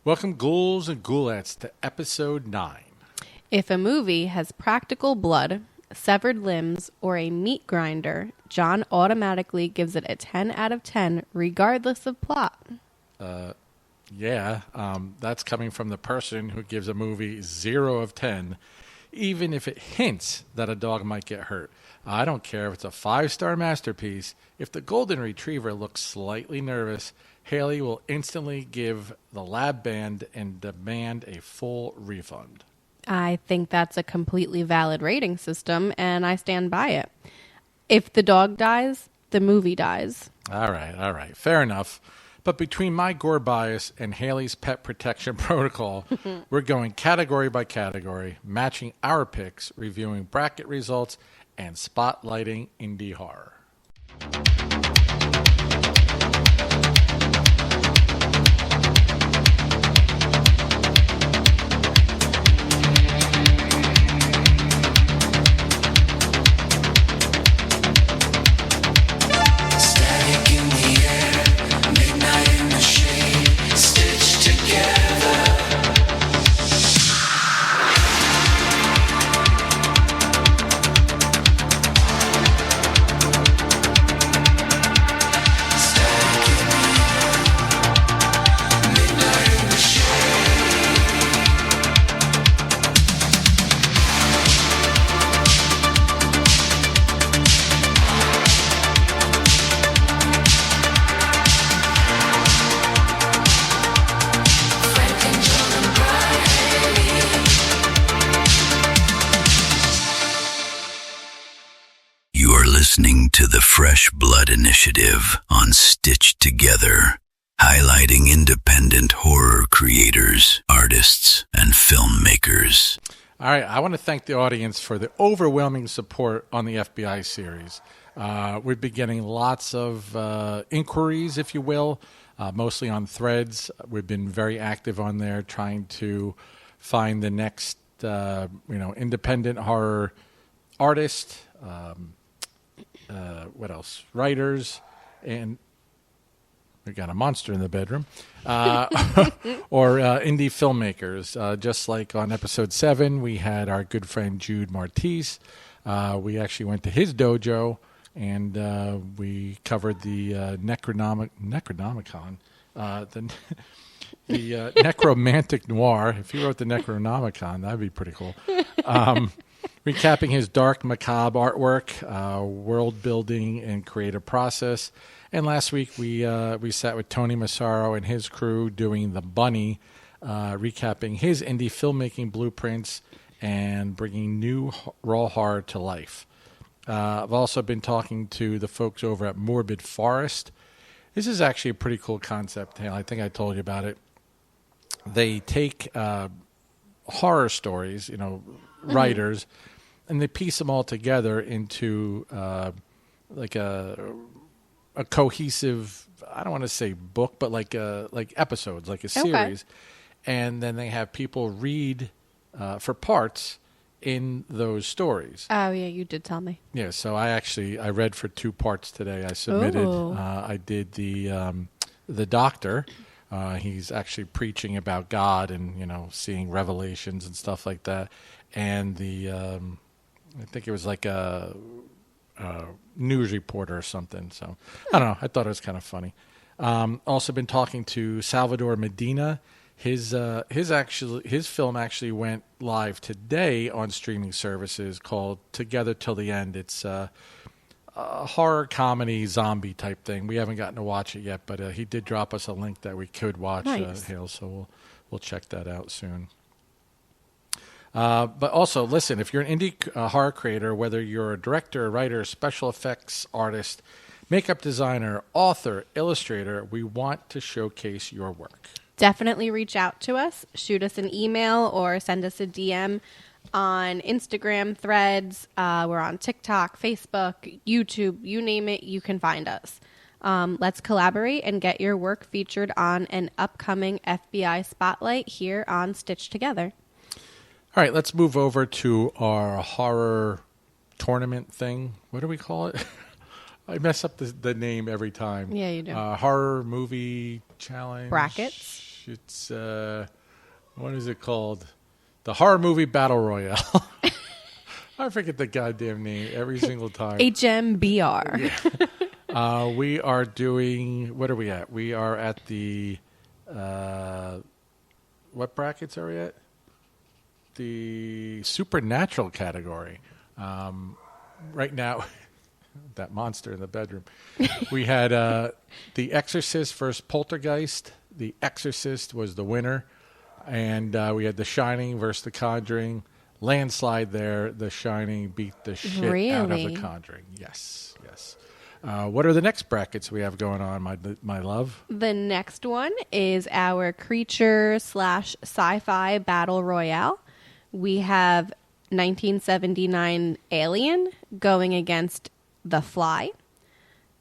Welcome, ghouls and ghoulettes, to episode 9. If a movie has practical blood, severed limbs, or a meat grinder, John automatically gives it a 10 out of 10, regardless of plot. That's coming from the person who gives a movie 0 of 10, even if it hints that a dog might get hurt. I don't care if it's a 5-star masterpiece. If the golden retriever looks slightly nervous, Haylee will instantly give the lab band and demand a full refund. I think that's a completely valid rating system, and I stand by it. If the dog dies, the movie dies. All right. Fair enough. But between my Gore bias and Haylee's pet protection protocol, we're going category by category, matching our picks, reviewing bracket results, and spotlighting indie horror. Listening to the Fresh Blood Initiative on Stitched Together, highlighting independent horror creators, artists, and filmmakers. All right, I want to thank the audience for the overwhelming support on the FBI series. We've been getting lots of inquiries, if you will, mostly on threads. We've been very active on there trying to find the next independent horror artist, what else? Writers, and we got a monster in the bedroom, or indie filmmakers. Just like on episode 7, we had our good friend Jude Martys. We actually went to his dojo, and we covered the Necronomicon, the Necromantic Noir. If he wrote the Necronomicon, that'd be pretty cool. Recapping his dark, macabre artwork, world building, and creative process. And last week we sat with Tony Massaro and his crew doing The Bunny, recapping his indie filmmaking blueprints and bringing new raw horror to life. I've also been talking to the folks over at Morbid Forest. This is actually a pretty cool concept. I think I told you about it. They take horror stories, writers, and they piece them all together into like a cohesive, I don't want to say book, but like episodes, like a series. Okay. And then they have people read for parts in those stories. Oh, yeah, you did tell me. Yeah, so I read for 2 parts today. I submitted. I did the Doctor. He's actually preaching about God and, seeing revelations and stuff like that. And I think it was like a news reporter or something. So I don't know. I thought it was kind of funny. Also been talking to Salvador Medina. His film actually went live today on streaming services called Together Till the End. It's a horror comedy zombie type thing. We haven't gotten to watch it yet, but he did drop us a link that we could watch. Nice. Hale, so we'll check that out soon. But also, listen, if you're an indie horror creator, whether you're a director, writer, special effects artist, makeup designer, author, illustrator, we want to showcase your work. Definitely reach out to us. Shoot us an email or send us a DM on Instagram, Threads. We're on TikTok, Facebook, YouTube. You name it, you can find us. Let's collaborate and get your work featured on an upcoming FBI Spotlight here on Stitched Together. All right, let's move over to our horror tournament thing. What do we call it? I mess up the name every time. Yeah, you do. Horror movie challenge. Brackets? It's what is it called? The horror movie Battle Royale. I forget the goddamn name every single time. HMBR. Yeah. We are doing. What are we at? We are at the. What brackets are we at? The supernatural category. Right now, that monster in the bedroom. We had The Exorcist versus Poltergeist. The Exorcist was the winner. And we had The Shining versus The Conjuring. Landslide there. The Shining beat the shit out of The Conjuring. Yes, yes. What are the next brackets we have going on, my love? The next one is our creature / sci-fi battle royale. We have 1979 Alien going against The Fly.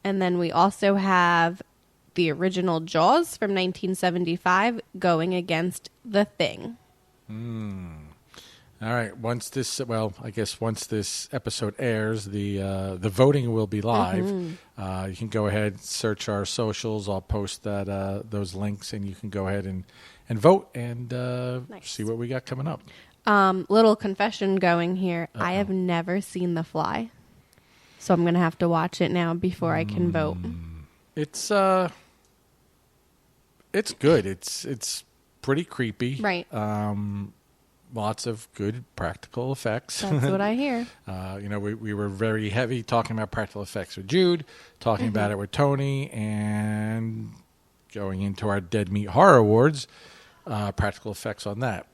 And then we also have the original Jaws from 1975 going against The Thing. All right. Once this episode airs, the voting will be live. You can go ahead, search our socials. I'll post those links, and you can go ahead and vote and see what we got coming up. Little confession going here. Uh-oh. I have never seen The Fly, so I'm gonna have to watch it now before I can vote. It's good. It's pretty creepy. Right. Lots of good practical effects. That's what I hear. We were very heavy talking about practical effects with Jude, talking about it with Tony, and going into our Dead Meat Horror Awards, practical effects on that.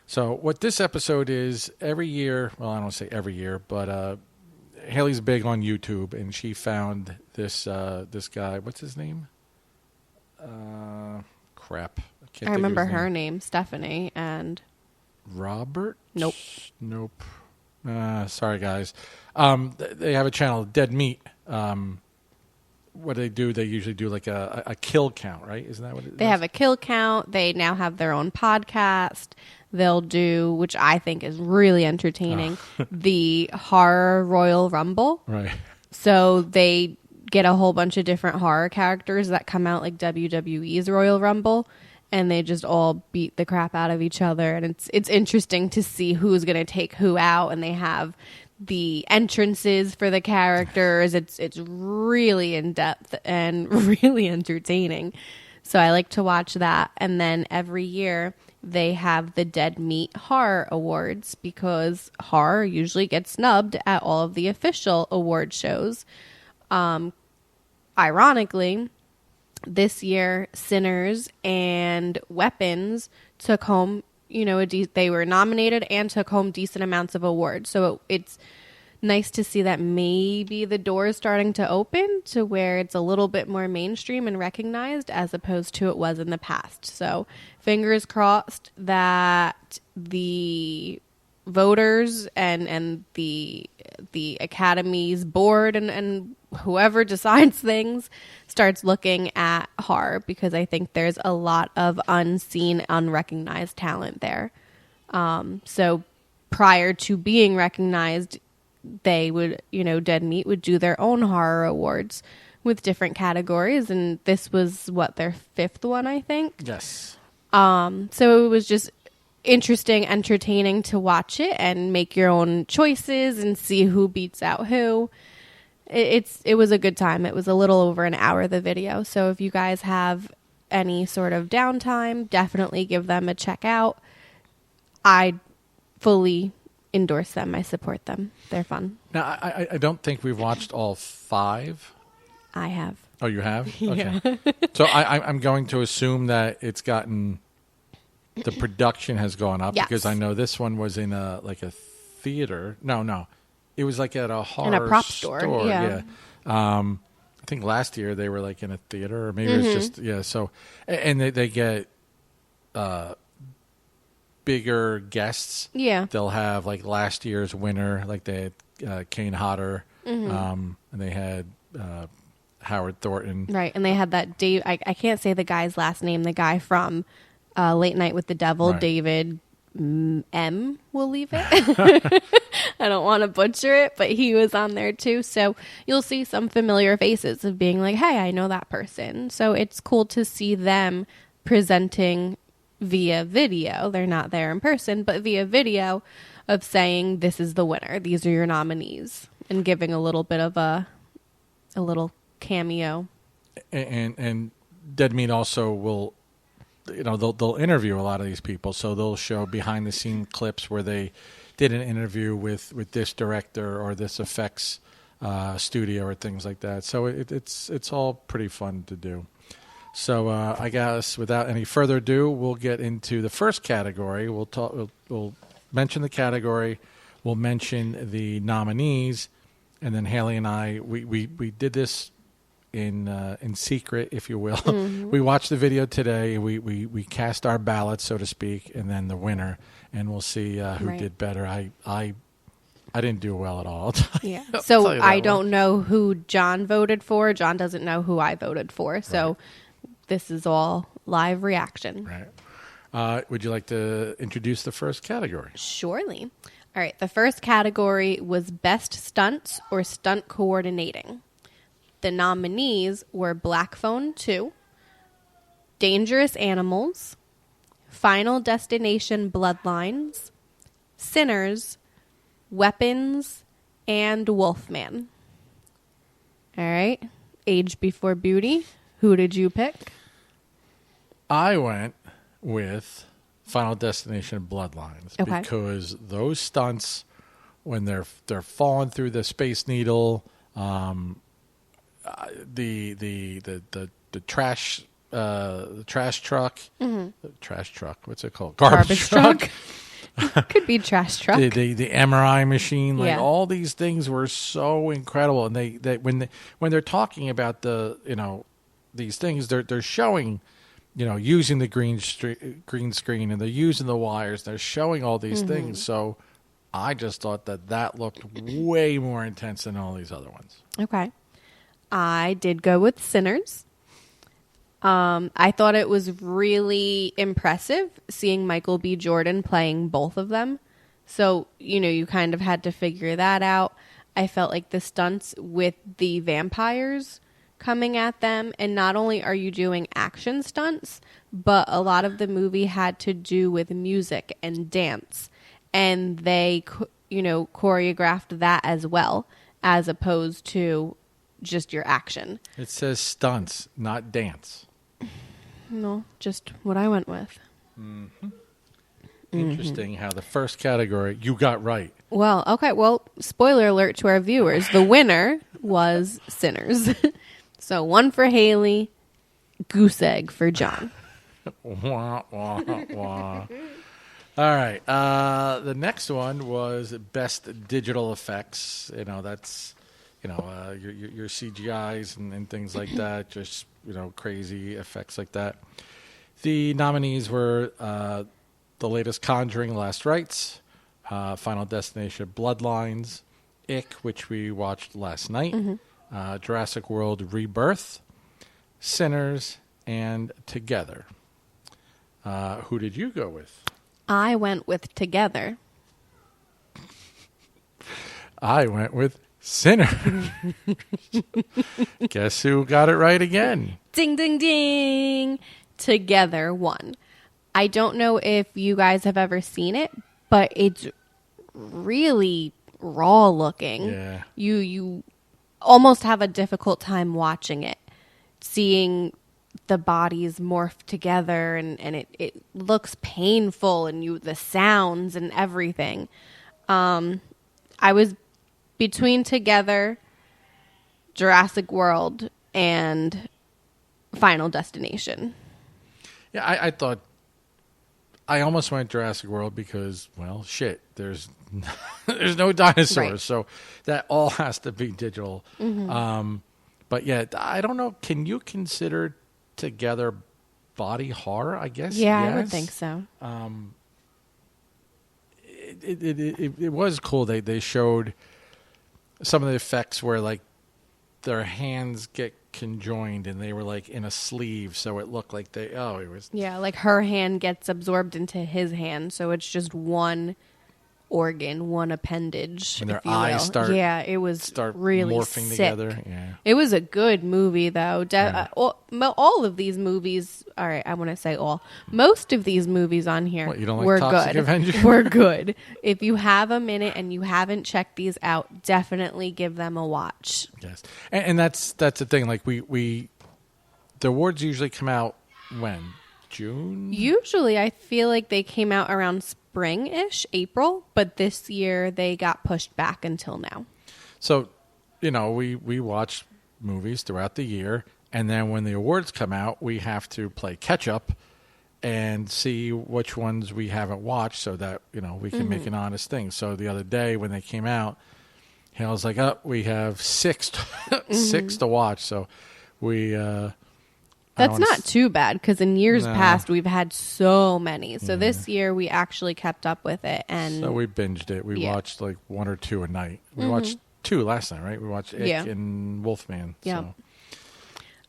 So what this episode is, every year, well, I don't say every year, but Haley's big on YouTube, and she found this guy. What's his name? Crap. I remember her name, Stephanie, and... Robert? Nope. Sorry, guys. They have a channel, Dead Meat. What they do, they usually do like a kill count, right? Isn't that what it is? They have a kill count. They now have their own podcast. They'll do, which I think is really entertaining, the Horror Royal Rumble. Right. So they get a whole bunch of different horror characters that come out like WWE's Royal Rumble. And they just all beat the crap out of each other. And it's interesting to see who's going to take who out. And they have the entrances for the characters. It's really in-depth and really entertaining. So I like to watch that. And then every year they have the Dead Meat Horror Awards because horror usually gets snubbed at all of the official award shows. Ironically... This year, Sinners and Weapons took home, they were nominated and took home decent amounts of awards. So it's nice to see that maybe the door is starting to open to where it's a little bit more mainstream and recognized as opposed to it was in the past. So fingers crossed that the voters and the Academy's board and whoever decides things starts looking at horror because I think there's a lot of unseen, unrecognized talent there. So prior to being recognized, they would, Dead Meat would do their own horror awards with different categories. And this was their 5th one, I think. Yes. So it was just interesting, entertaining to watch it and make your own choices and see who beats out who. It was a good time. It was a little over an hour, the video. So if you guys have any sort of downtime, definitely give them a check out. I fully endorse them. I support them. They're fun. Now, I don't think we've watched all 5. I have. Oh, you have? Okay. Yeah. So I'm going to assume that it's gotten... The production has gone up because I know this one was in a theater. No. It was like at a horror in a prop store. Yeah. I think last year they were like in a theater or maybe it was just, So, and they get bigger guests. Yeah. They'll have like last year's winner, like they had Kane Hodder, and they had Howard Thornton. Right. And they had that Dave. I can't say the guy's last name, the guy from Late Night with the Devil, right. David M. We'll leave it. I don't want to butcher it, but he was on there too. So you'll see some familiar faces of being like, hey, I know that person. So it's cool to see them presenting via video. They're not there in person, but via video of saying, this is the winner. These are your nominees, and giving a little bit of a little cameo. And Dead Meat also will, they'll interview a lot of these people. So they'll show behind the scene clips where they did an interview with this director or this effects studio or things like that. So it's all pretty fun to do. So I guess without any further ado, we'll get into the first category. We'll mention the category. We'll mention the nominees, and then Haley and I we did this in secret, if you will. Mm-hmm. We watched the video today. We cast our ballots, so to speak, and then the winner, and we'll see who did better. I didn't do well at all. Yeah. So I don't know who John voted for. John doesn't know who I voted for. So this is all live reaction. Right. Would you like to introduce the first category? Surely. All right. The first category was Best Stunts or Stunt Coordinating. The nominees were Black Phone 2, Dangerous Animals, Final Destination Bloodlines, Sinners, Weapons, and Wolfman. All right. Age Before Beauty. Who did you pick? I went with Final Destination Bloodlines because those stunts, when they're falling through the Space Needle, the trash truck, trash truck. What's it called? Garbage truck. Could be trash truck. The MRI machine, all these things were so incredible, and they when they're talking about these things, they're showing, using the green screen, and they're using the wires. They're showing all these things. So I just thought that looked way more intense than all these other ones. Okay. I did go with Sinners. I thought it was really impressive seeing Michael B. Jordan playing both of them. So, you kind of had to figure that out. I felt like the stunts with the vampires coming at them, and not only are you doing action stunts, but a lot of the movie had to do with music and dance. And they, choreographed that as well, as opposed to just your action. It says stunts, not dance. No, just what I went with. Mm-hmm. Interesting how the first category you got right. Well, okay. Well, spoiler alert to our viewers. The winner was Sinners. So 1 for Haley, goose egg for John. Wah, wah, wah. All right. The next one was Best Digital Effects. That's... your CGIs and things like that, just, crazy effects like that. The nominees were the latest Conjuring Last Rites, Final Destination Bloodlines, Ick, which we watched last night, Jurassic World Rebirth, Sinners, and Together. Who did you go with? I went with Together. I went with Sinner. Guess who got it right again? Ding, ding, ding. Together won. I don't know if you guys have ever seen it, but it's really raw looking. Yeah. You almost have a difficult time watching it, seeing the bodies morph together, and it looks painful, and the sounds and everything. I was between Together, Jurassic World, and Final Destination. Yeah, I thought I almost went Jurassic World because, well, shit, there's no dinosaurs, right. So that all has to be digital. Mm-hmm. But yeah, I don't know. Can you consider Together body horror? I guess. Yeah, yes. I would think so. It was cool. They showed some of the effects where like their hands get conjoined and they were like in a sleeve, so it looked like it was. Yeah, like her hand gets absorbed into his hand, so it's just one organ, one appendage. When their if you eyes will. start Yeah, it was really morphing sick. together. Yeah. It was a good movie, though. All of these movies, all right, I want to say all. Most of these movies on here What, you don't like were Toxic good. Avenger? Were good. If you have a minute and you haven't checked these out, definitely give them a watch. Yes, and that's the thing. Like the awards usually come out when? June? Usually, I feel like they came out around spring-ish, April, but this year they got pushed back until now. So, we watch movies throughout the year, and then when the awards come out, we have to play catch-up and see which ones we haven't watched so that, we can make an honest thing. So the other day when they came out, I was like, we have six to watch. So we... That's not too bad because in years past we've had so many. So this year we actually kept up with it, and so we binged it. We watched like one or two a night. We watched two last night, right? We watched Ick and Wolfman. Yeah. So.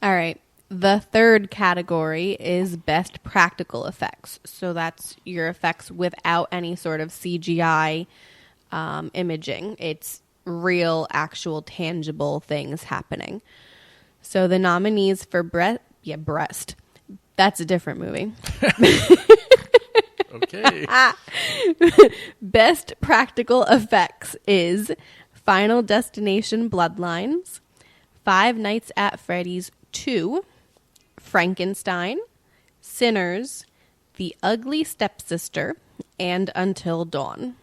All right. The third category is best practical effects. So that's your effects without any sort of CGI imaging. It's real, actual, tangible things happening. So the nominees for Breast. That's a different movie. Okay. Best practical effects is Final Destination Bloodlines, Five Nights at Freddy's 2, Frankenstein, Sinners, The Ugly Stepsister, and Until Dawn.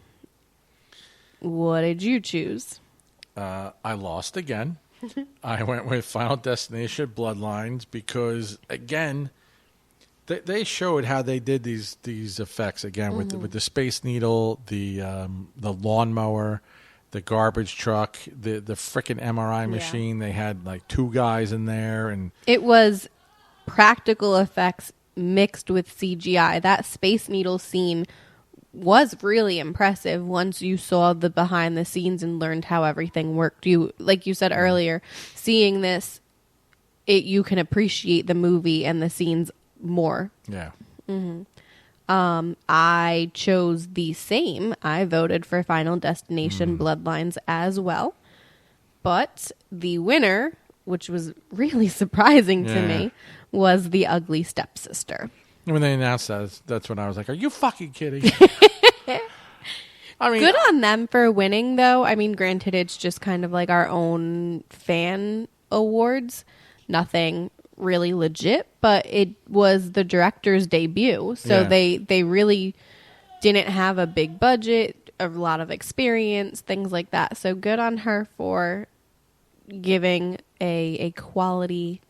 What did you choose? I lost again. I went with Final Destination Bloodlines because, again, they showed how they did these effects again with the Space Needle, the lawnmower, the garbage truck, the frickin' MRI machine. They had like two guys in there, and it was practical effects mixed with CGI. That Space Needle scene was really impressive once you saw the behind the scenes and learned how everything worked. You, like you said earlier, seeing this, you can appreciate the movie and the scenes more. Yeah. I chose the same. I voted for Final Destination Bloodlines as well. But the winner, which was really surprising to me, was The Ugly Stepsister. When they announced that, that's when I was like, "Are you fucking kidding?" I mean, good on them for winning, though. I mean, granted, it's just kind of like our own fan awards. Nothing really legit, but it was the director's debut. So they really didn't have a big budget, a lot of experience, things like that. So good on her for giving a quality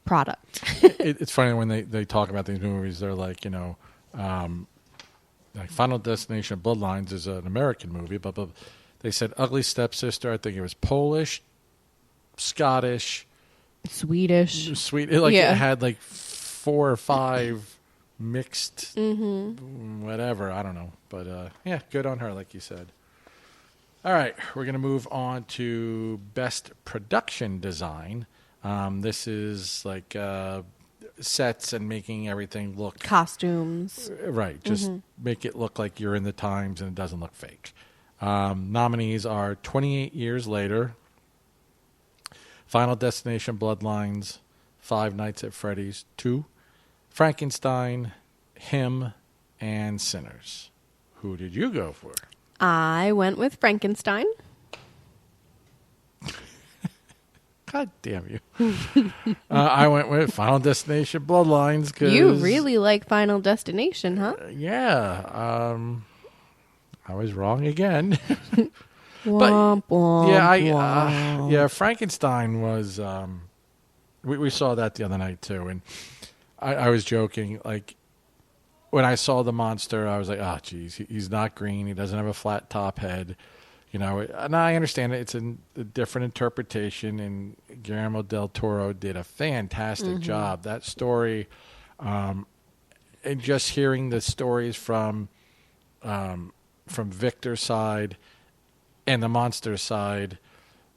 product. It's funny when they talk about these movies, they're like, like Final Destination Bloodlines is an American movie, but they said Ugly Stepsister, I think it was Polish, Scottish, Swedish. It had like 4 or 5 mixed whatever, I don't know. But good on her, like you said. All right, we're going to move on to Best Production Design. This is like sets and making everything look... Costumes. Right, just make it look like you're in the times and it doesn't look fake. Nominees are 28 Years Later, Final Destination Bloodlines, Five Nights at Freddy's 2, Frankenstein, Him, and Sinners. Who did you go for? I went with Frankenstein. God damn you. I went with Final Destination Bloodlines. Cause, you really like Final Destination, huh? I was wrong again. Womp, womp, Frankenstein was... we saw that the other night, too. And I was joking. Like, when I saw the monster, I was like, oh, geez, he's not green. He doesn't have a flat top head. And I understand it. It's a different interpretation, and Guillermo del Toro did a fantastic job. That story, and just hearing the stories from Victor's side and the monster side,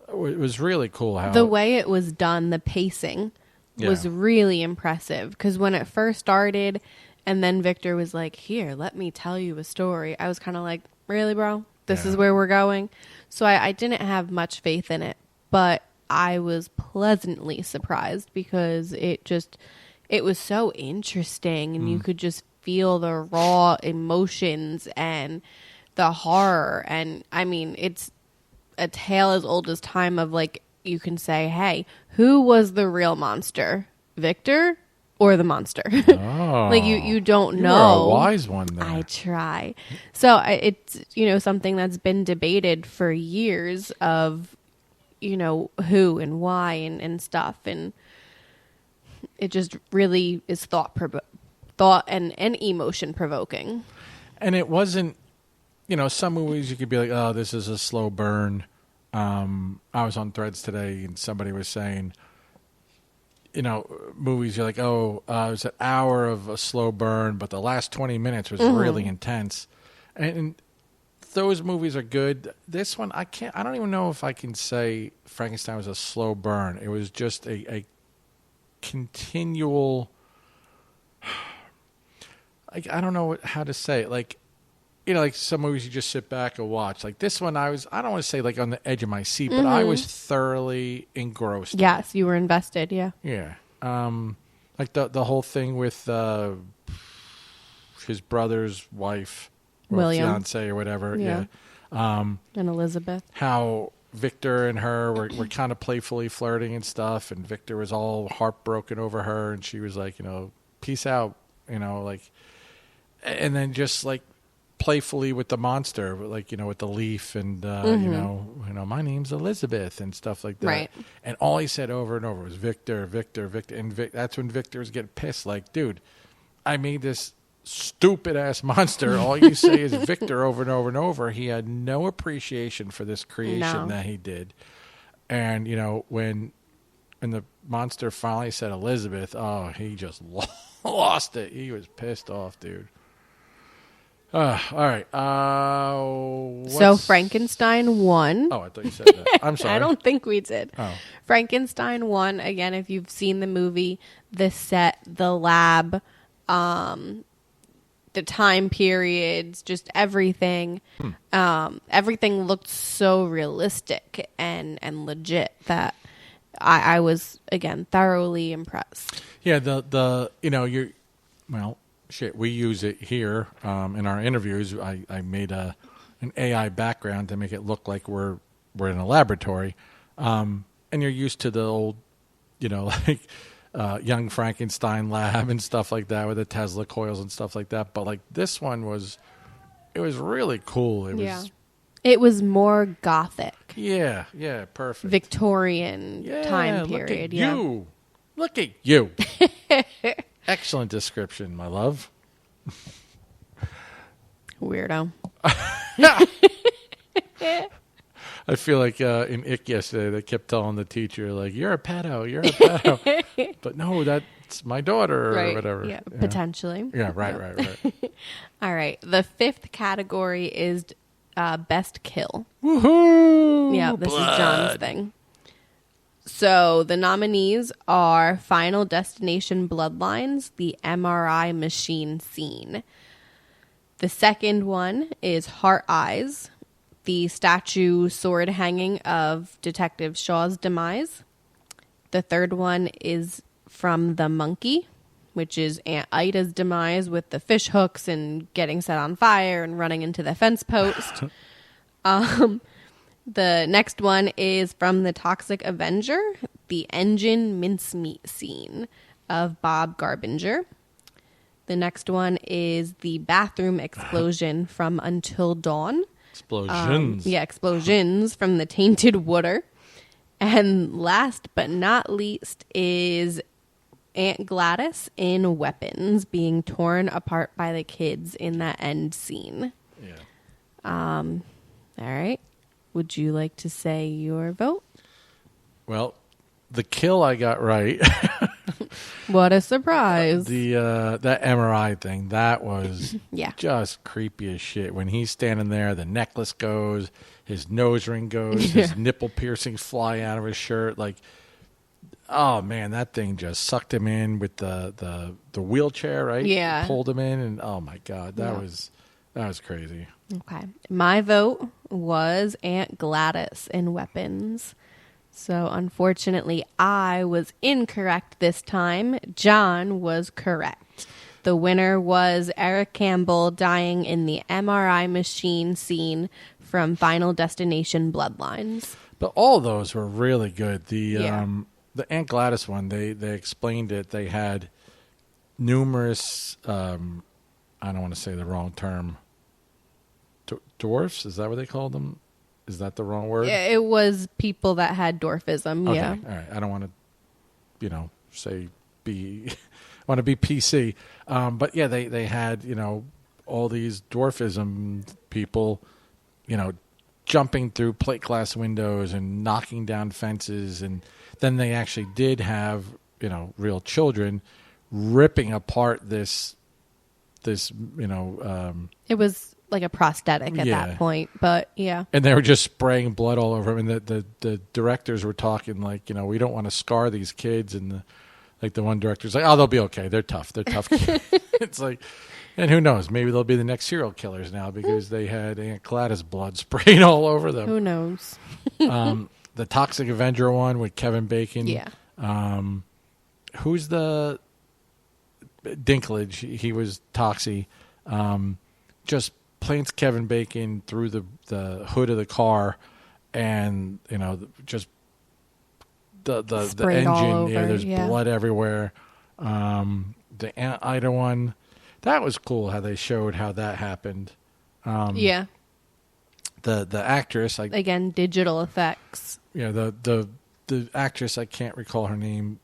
it was really cool. How the way it was done, the pacing was really impressive. Because when it first started, and then Victor was like, "Here, let me tell you a story," I was kind of like, really, bro? This Yeah. is where we're going? So I didn't have much faith in it, but I was pleasantly surprised because it was so interesting, and you could just feel the raw emotions and the horror. And I mean, it's a tale as old as time of, like, you can say, hey, who was the real monster? Victor or the monster? Oh, Like, you don't you know. are a wise one there. I try. So it's, something that's been debated for years of, who and why and stuff. And it just really is thought and emotion provoking. And it wasn't, some movies you could be like, oh, this is a slow burn. I was on Threads today and somebody was saying, movies, you're like, oh, it was an hour of a slow burn, but the last 20 minutes was really intense. And those movies are good. This one, I don't even know if I can say Frankenstein was a slow burn. It was just a continual, like, I don't know how to say it. Like, like some movies you just sit back and watch. Like this one, I don't want to say like on the edge of my seat, but I was thoroughly engrossed. Yes, you were invested, yeah. Yeah. Like the whole thing with his brother's wife, or William. fiance or whatever. Yeah. And Elizabeth. How Victor and her were kind of playfully flirting and stuff, and Victor was all heartbroken over her, and she was like, peace out, like, and then just like playfully with the monster, like, with the leaf and, my name's Elizabeth and stuff like that. Right. And all he said over and over was Victor, Victor, Victor. And that's when Victor was getting pissed. Like, dude, I made this stupid ass monster. All you say is Victor over and over and over. He had no appreciation for this creation that he did. And, when the monster finally said Elizabeth, oh, he just lost it. He was pissed off, dude. All right. So Frankenstein won. Oh, I thought you said that. I'm sorry. I don't think we did. Oh. Frankenstein won. Again, if you've seen the movie, the set, the lab, the time periods, just everything. Everything looked so realistic and legit that I was, again, thoroughly impressed. Yeah, we use it here in our interviews. I made an AI background to make it look like we're in a laboratory, and you're used to the old, young Frankenstein lab and stuff like that with the Tesla coils and stuff like that. But like this one was really cool. It was more gothic. Yeah, perfect. Victorian time period. Look at you. Excellent description, my love. Weirdo. I feel like in Ick yesterday, they kept telling the teacher, like, you're a pedo, you're a pedo. But no, that's my daughter or whatever. Yeah, potentially. Yeah, right. All right. The fifth category is best kill. Woohoo! Yeah, this is John's thing. So the nominees are Final Destination Bloodlines, the MRI machine scene. The second one is Heart Eyes, the statue sword hanging of Detective Shaw's demise. The third one is From the Monkey, which is Aunt Ida's demise with the fish hooks and getting set on fire and running into the fence post. The next one is From the Toxic Avenger, the engine mincemeat scene of Bob Garbinger. The next one is the bathroom explosion from Until Dawn. Explosions. Explosions from the Tainted Water. And last but not least is Aunt Gladys in Weapons being torn apart by the kids in that end scene. Yeah. All right. Would you like to say your vote? Well, the kill I got right. What a surprise. That MRI thing, that was Yeah. just creepy as shit. When he's standing there, the necklace goes, his nose ring goes, his nipple piercings fly out of his shirt. Like, oh man, that thing just sucked him in with the wheelchair, right? Yeah. Pulled him in, and oh my god, that That was crazy. Okay. My vote was Aunt Gladys in Weapons. So unfortunately, I was incorrect this time. John was correct. The winner was Eric Campbell dying in the MRI machine scene from Final Destination Bloodlines. But all those were really good. The Aunt Gladys one, they explained it. They had numerous, I don't want to say the wrong term, dwarfs? Is that what they called them? Is that the wrong word? Yeah, it was people that had dwarfism, okay. yeah. All right. I don't want to, say want to be PC. But yeah, they had, all these dwarfism people, jumping through plate glass windows and knocking down fences. And then they actually did have, real children ripping apart this, It was like a prosthetic at that point, but yeah. And they were just spraying blood all over him. And the directors were talking like, we don't want to scar these kids. And the one director's like, oh, they'll be okay. They're tough. They're tough kids. It's like, and who knows? Maybe they'll be the next serial killers now because they had Aunt Gladys blood sprayed all over them. Who knows? The Toxic Avenger one with Kevin Bacon. Yeah. Who's the Dinklage? He was Toxie. Just plants Kevin Bacon through the hood of the car, and just the engine. There's blood everywhere. The Aunt Ida one, that was cool. How they showed how that happened. The actress, again, digital effects. Yeah, the actress, I can't recall her name,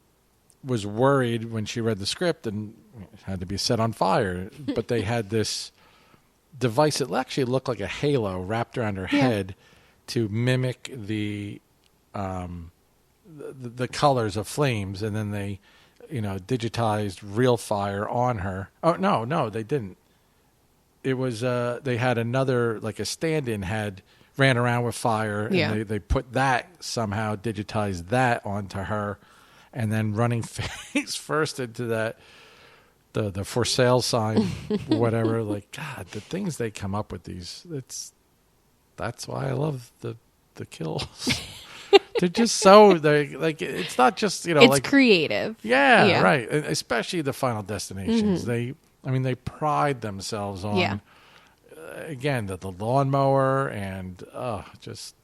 was worried when she read the script and had to be set on fire. But they had this device that actually looked like a halo wrapped around her head to mimic the colors of flames, and then they digitized real fire on her. Oh no, they didn't. It was they had another, like a stand-in ran around with fire, and they put that, somehow digitized that onto her, and then running face first into that the for sale sign, whatever. Like, God, the things they come up with these. That's why I love the kills. They're just so it's not just it's creative. Yeah, right. And especially the Final Destinations. Mm-hmm. They pride themselves on again the lawnmower and just.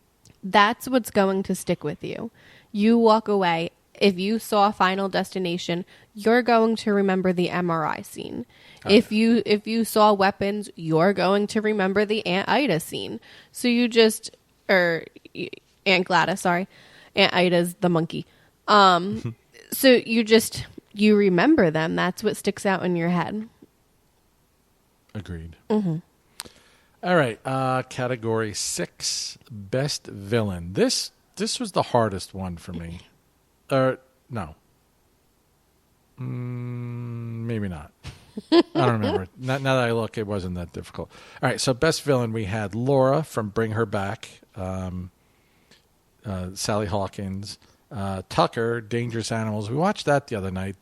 That's what's going to stick with you. You walk away. If you saw Final Destination, you're going to remember the MRI scene. If you saw Weapons, you're going to remember the Aunt Ida scene. So Aunt Gladys, sorry. Aunt Ida's the monkey. So you remember them. That's what sticks out in your head. Agreed. Mm-hmm. All right. Category 6, Best Villain. This was the hardest one for me. No. Maybe not. I don't remember. Now that I look, it wasn't that difficult. All right, so Best Villain, we had Laura from Bring Her Back, Sally Hawkins, Tucker, Dangerous Animals. We watched that the other night.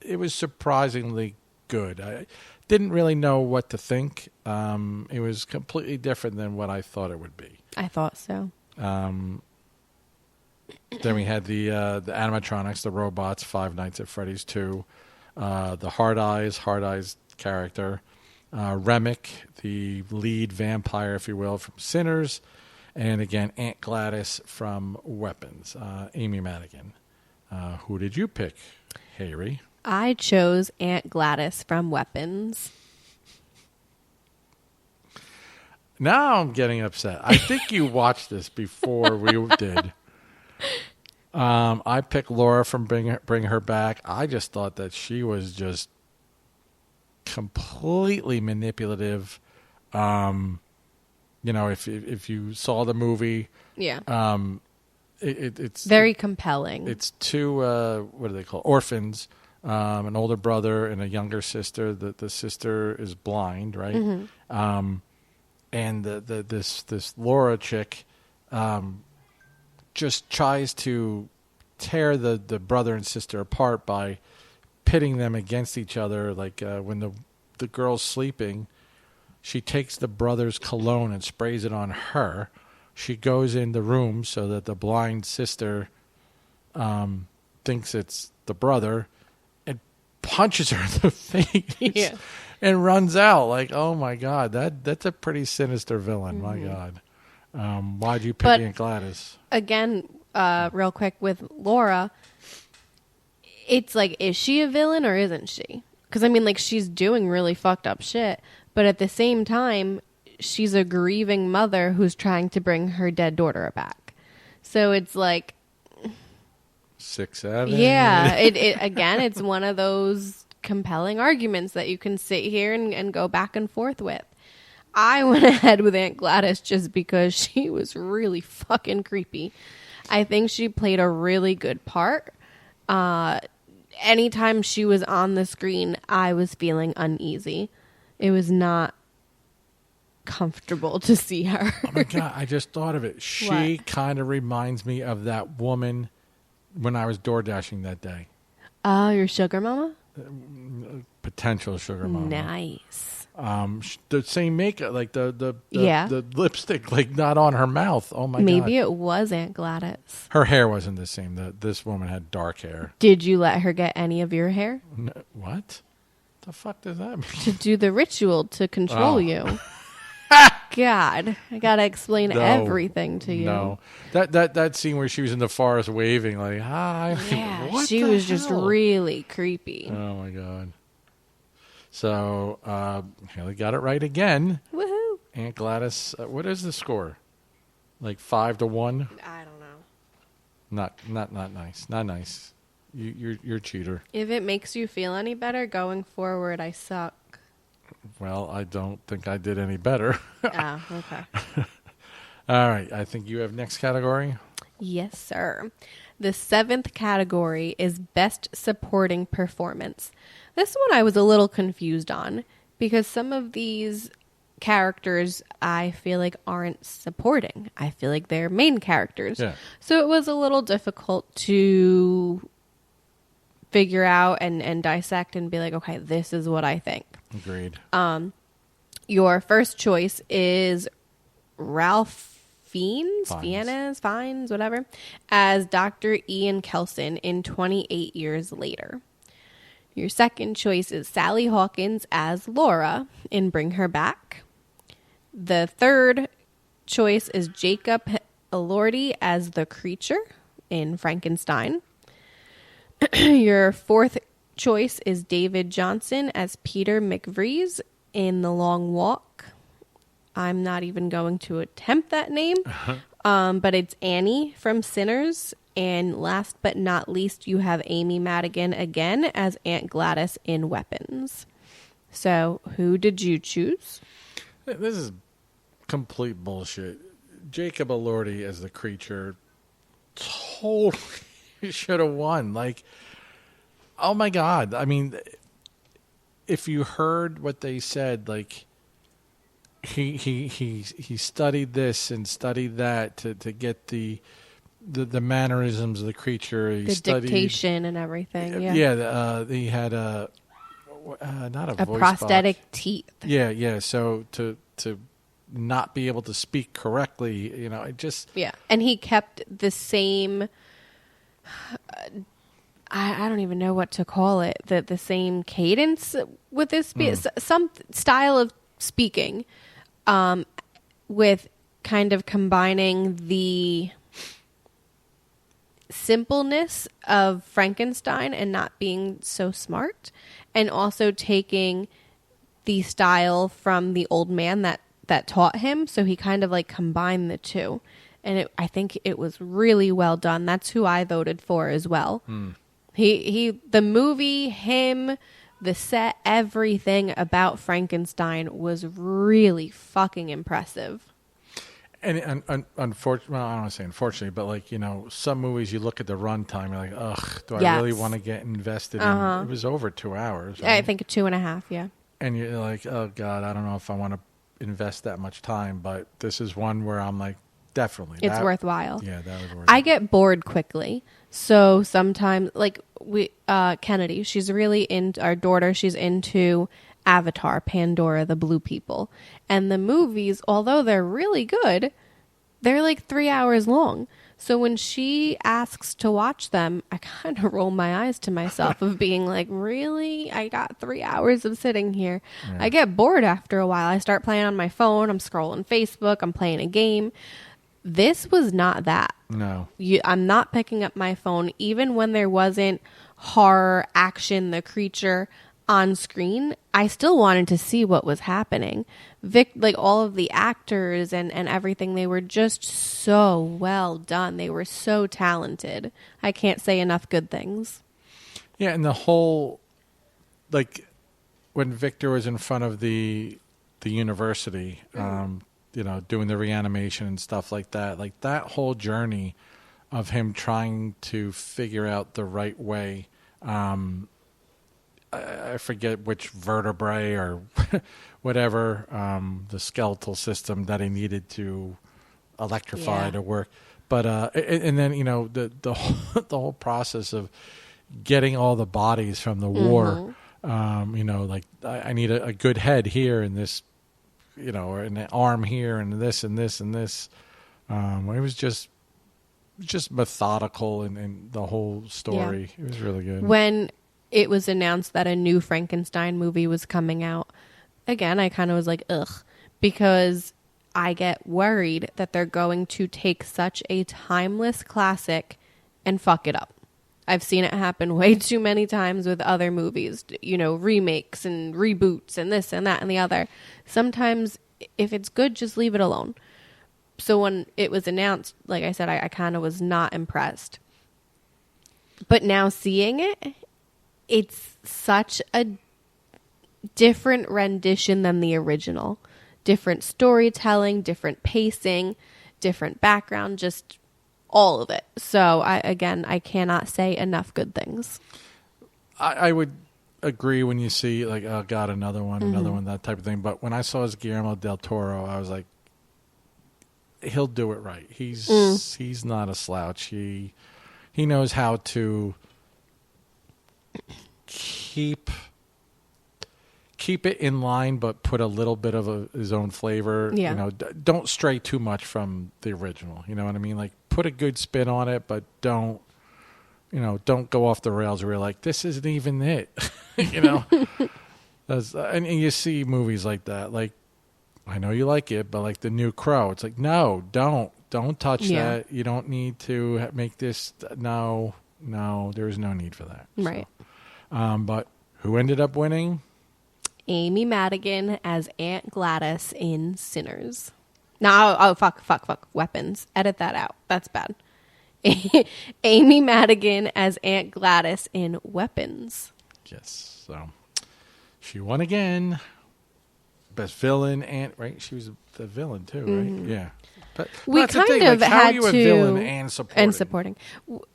It was surprisingly good. I didn't really know what to think. It was completely different than what I thought it would be. I thought so. Then we had the animatronics, the robots, Five Nights at Freddy's 2, the Hard Eyes character, Remick, the lead vampire, if you will, from Sinners, and again, Aunt Gladys from Weapons, Amy Madigan. Who did you pick, Harry? I chose Aunt Gladys from Weapons. Now I'm getting upset. I think you watched this before we did. I picked Laura from Bring Her Back. I just thought that she was just completely manipulative. If you saw the movie, it's very compelling. It's two what do they call orphans, an older brother and a younger sister. The sister is blind, right? Mm-hmm. And this Laura chick. Just tries to tear the brother and sister apart by pitting them against each other. Like when the girl's sleeping, She takes the brother's cologne and sprays it on her. She goes in the room so that the blind sister thinks it's the brother and punches her in the face and runs out. Like, oh my God, that's a pretty sinister villain. My God. Why'd you pick Aunt Gladys? Again, real quick with Laura, it's like, is she a villain or isn't she? Because, I mean, like, she's doing really fucked up shit. But at the same time, she's a grieving mother who's trying to bring her dead daughter back. So it's like... 6, 7. Yeah. Again, it's one of those compelling arguments that you can sit here and go back and forth with. I went ahead with Aunt Gladys just because she was really fucking creepy. I think she played a really good part. Anytime she was on the screen, I was feeling uneasy. It was not comfortable to see her. Oh my God, I just thought of it. She kind of reminds me of that woman when I was door dashing that day. Oh, your sugar mama? Potential sugar mama. Nice. The same makeup, like the lipstick, like not on her mouth. Oh my God. Maybe it was Aunt Gladys. Her hair wasn't the same. This woman had dark hair. Did you let her get any of your hair? No, what? The fuck does that mean? To do the ritual to control you. God, I gotta explain everything to you. No, that scene where she was in the forest waving like hi. Yeah, what she was just really creepy. Oh my God. So Haley got it right again. Woohoo! Aunt Gladys. What is the score? Like 5-1? I don't know. Not nice. Not nice. You're a cheater. If it makes you feel any better, going forward, I suck. Well, I don't think I did any better. Oh, okay. All right. I think you have next category. Yes, sir. The 7th category is Best Supporting Performance. This one I was a little confused on because some of these characters I feel like aren't supporting. I feel like they're main characters. Yeah. So it was a little difficult to figure out and dissect and be like, okay, this is what I think. Agreed. Your first choice is Ralph Fiennes, whatever, as Dr. Ian Kelson in 28 Years Later. Your second choice is Sally Hawkins as Laura in Bring Her Back. The third choice is Jacob Elordi as the Creature in Frankenstein. Your fourth choice is David Johnson as Peter McVries in The Long Walk. I'm not even going to attempt that name, but it's Annie from Sinners. And last but not least, you have Amy Madigan again as Aunt Gladys in Weapons. So, who did you choose? This is complete bullshit. Jacob Elordi as the Creature totally should have won. Like, oh my God. I mean, if you heard what they said, like, he studied this and studied that to get the mannerisms of the creature. He studied dictation and everything. Yeah. Yeah. He had not a voice prosthetic box. teeth. Yeah. So to not be able to speak correctly, it just and he kept the same. I don't even know what to call it. The same cadence with this some style of speaking, with kind of combining the simpleness of Frankenstein and not being so smart, and also taking the style from the old man that taught him. So he kind of like combined the two, and I think it was really well done. That's who I voted for as well. The movie, him, the set, everything about Frankenstein was really fucking impressive. And unfortunately, well, I don't want to say unfortunately, but like, some movies you look at the runtime, you're like, ugh, do I really want to get invested in? It was over 2 hours. Right? I think 2.5, yeah. And you're like, oh God, I don't know if I want to invest that much time, but this is one where I'm like, definitely. It's worthwhile. Yeah, that was worth it. I get bored quickly. So sometimes, like Kennedy, she's really into our daughter. She's into Avatar, Pandora, the Blue People. And the movies, although they're really good, they're like 3 hours long. So when she asks to watch them, I kind of roll my eyes to myself of being like, really? I got 3 hours of sitting here. Yeah. I get bored after a while. I start playing on my phone. I'm scrolling Facebook. I'm playing a game. This was not that. No. I'm not picking up my phone. Even when there wasn't horror, action, the creature on screen, I still wanted to see what was happening. Like all of the actors and everything, they were just so well done. They were so talented. I can't say enough good things. Yeah, and the whole, like, when Victor was in front of the university, doing the reanimation and stuff like that whole journey of him trying to figure out the right way. I forget which vertebrae or whatever, the skeletal system that he needed to electrify to work. But and then the whole process of getting all the bodies from the war. Like I need a good head here and this, or an arm here and this and this and this. It was just methodical and the whole story. Yeah. It was really good. When it was announced that a new Frankenstein movie was coming out, again, I kind of was like, ugh, because I get worried that they're going to take such a timeless classic and fuck it up. I've seen it happen way too many times with other movies, remakes and reboots and this and that and the other. Sometimes if it's good, just leave it alone. So when it was announced, like I said, I kind of was not impressed. But now seeing it, it's such a different rendition than the original. Different storytelling, different pacing, different background, just all of it. So, I cannot say enough good things. I would agree when you see, like, oh, God, another one, that type of thing. But when I saw his Guillermo del Toro, I was like, he'll do it right. He's not a slouch. He knows how to keep it in line, but put a little bit of his own flavor. Yeah. Don't stray too much from the original. You know what I mean? Like, put a good spin on it, but don't go off the rails where you're like, this isn't even it. And you see movies like that. Like, I know you like it, but like The New Crow, it's like, no, don't touch that. You don't need to make this. No, there's no need for that. Right. So, but who ended up winning? Amy Madigan as Aunt Gladys in Sinners. No, fuck. Weapons. Edit that out. That's bad. Amy Madigan as Aunt Gladys in Weapons. Yes. So she won again. Best villain, right? She was the villain too, right? Yeah. But we kind of had how are you to a villain and supporting.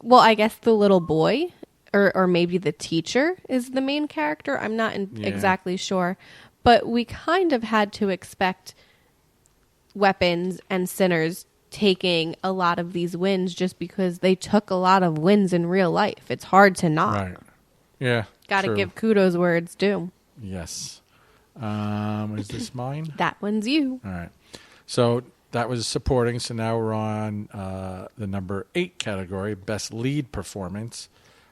Well, I guess the little boy, or maybe the teacher is the main character. I'm not exactly sure, but we kind of had to expect Weapons and Sinners taking a lot of these wins just because they took a lot of wins in real life. It's hard to not. Right. Yeah. Got to give kudos where it's due. Yes. Is this mine? That one's you. All right. So that was supporting. So now we're on the number 8 category, Best Lead Performance.